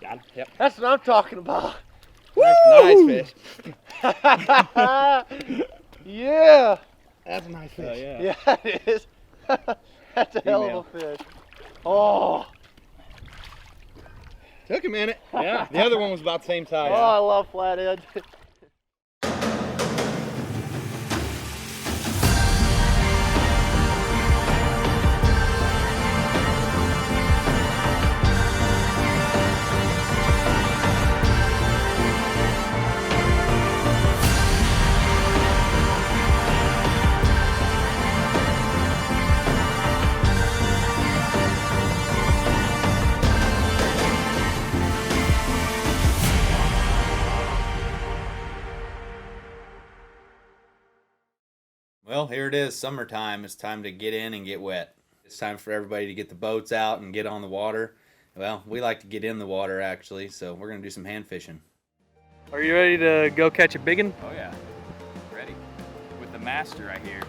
Got him. Yep. That's what I'm talking about. Nice fish. Yeah. That's a nice fish. Yeah, it is. That's a hell of a fish. Oh. Took a minute. Yeah. The other one was about the same size. Oh, I love flathead. Well, here it is, summertime. It's time to get in and get wet. It's time for everybody to get the boats out and get on the water. Well, we like to get in the water actually, so we're gonna do some hand fishing. Are you ready to go catch a biggin? Oh yeah, ready. With the master right here.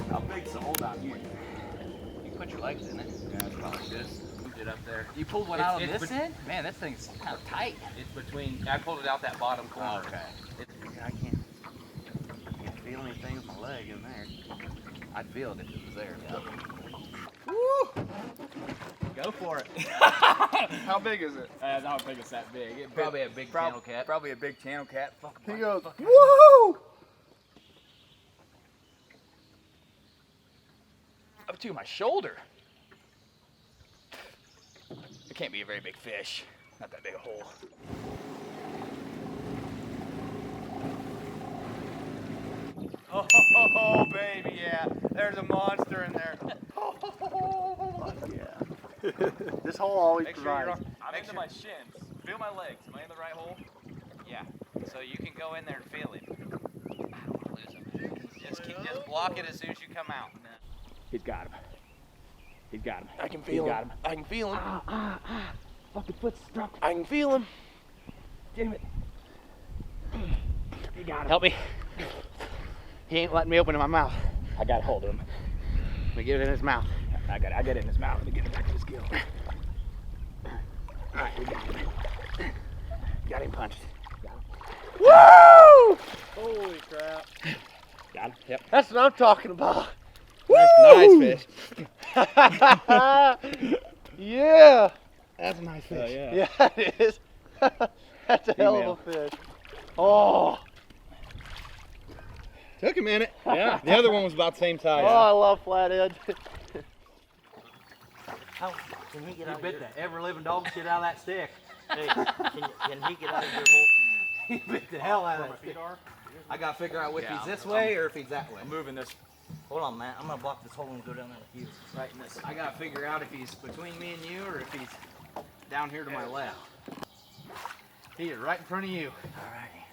How big's the hole down here? You put your legs in it. Yeah, it's about like this. Moved it up there. You pulled one out of this end? Man, that thing's kind of tight. It's between, I pulled it out that bottom corner. Okay. I can't feel anything with my leg in there. I'd feel it if it was there. Yeah. Woo! Go for it. How big is it? I don't think it's that big. Probably a big channel cat. Probably a big channel cat. He goes, woohoo! Up to my shoulder. It can't be a very big fish. Not that big a hole. Oh, baby, yeah. There's a monster in there. Yeah. This hole always Make sure provides. I'm into my shins. Feel my legs. Am I in the right hole? Yeah. So you can go in there and feel it. I don't want to lose him. Just block it as soon as you come out. He's got him. He's got him. I can feel him. Got him. I can feel him. Fucking foot struck. I can feel him. Damn it. You got him. Help me. He ain't letting me open my mouth. I got hold of him. Let me get it in his mouth. I got it in his mouth. Let me get it back to his gill. Alright, we got him. Got him punched. Got him. Woo! Holy crap. Got him. Yep. That's what I'm talking about. Nice fish. Yeah. That's a nice fish. Yeah, it is. That's a hell of a fish. Oh. Took a minute. Yeah. The other one was about the same size. Oh, I love flathead. How can he get out of the ever living dog shit out of that stick? Hey, can he get out of your hole? He bit the hell out of that stick. I gotta figure out if he's this way or if he's that way. I'm moving this. Hold on, man. I'm gonna block this hole and go down there with you. Right in this. I gotta figure out if he's between me and you or if he's down here to my left. He is right in front of you. Alrighty.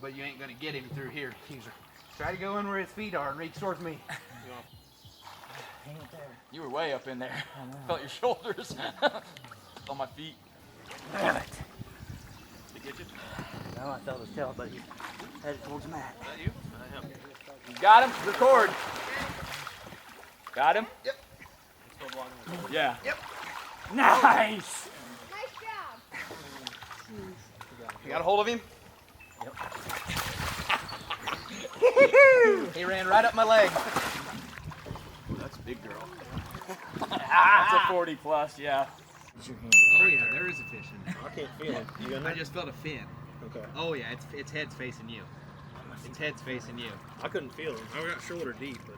But you ain't gonna get him through here, Accuser. Try to go in where his feet are and reach towards me. He ain't there. You were way up in there. Felt your shoulders on my feet. Damn it. Did he get you? No, I felt his tail, but he headed towards the mat. Is that you? You got him? Record. Got him? Yep. Yeah. Yep. Nice! Nice job. You got a hold of him? Yep. He ran right up my leg. That's a big girl. That's a 40 plus, yeah. Oh yeah, there is a fish in there. I can't feel it. You in I just felt a fin. Okay. Oh yeah, its head's facing you. Its head's facing you. I couldn't feel it. I got shoulder deep, but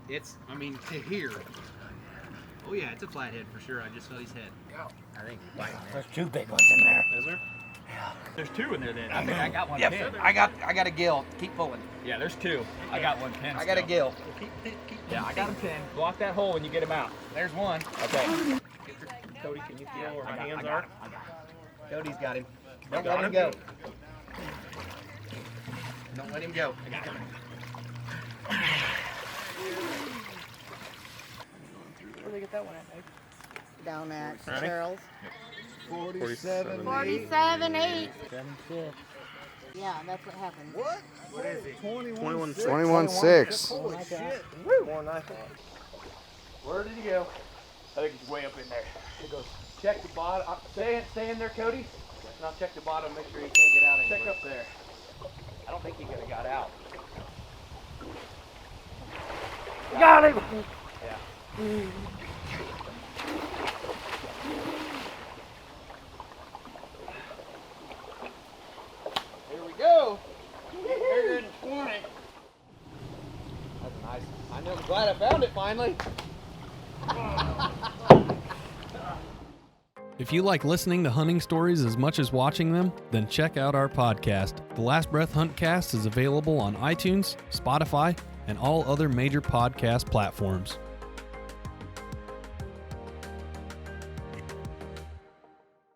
it's I mean to here. Oh yeah, it's a flathead for sure. I just felt his head. I think he's biting there. There's 2 big ones in there. Is there? There's 2 in there then. I got one Yep. pin. I got a gill. Keep pulling. Yeah, there's 2. I got one pin. I got a gill. Yeah, I got him pinned. Block that hole when you get him out. There's one. Okay. Cody, can you feel where my hands I are? got him. Cody's got him. Don't got let him him? go. Don't let him go. I got him. Where'd they get Down at Cheryl's. 47. 47, 8. Yeah, that's what happened. What? What is it? 21.6. 21.6. Holy shit. More than I thought. Where did he go? I think he's way up in there. He goes, Check the bottom. Stay in there, Cody. And I'll check the bottom, make sure he can't get out anymore. check up there. I don't think he could have got out. Got him! Here we go. Bigger than 20. That's nice. I know. I'm glad I found it finally. If you like listening to hunting stories as much as watching them, then check out our podcast. The Last Breath Huntcast is available on iTunes, Spotify, and all other major podcast platforms.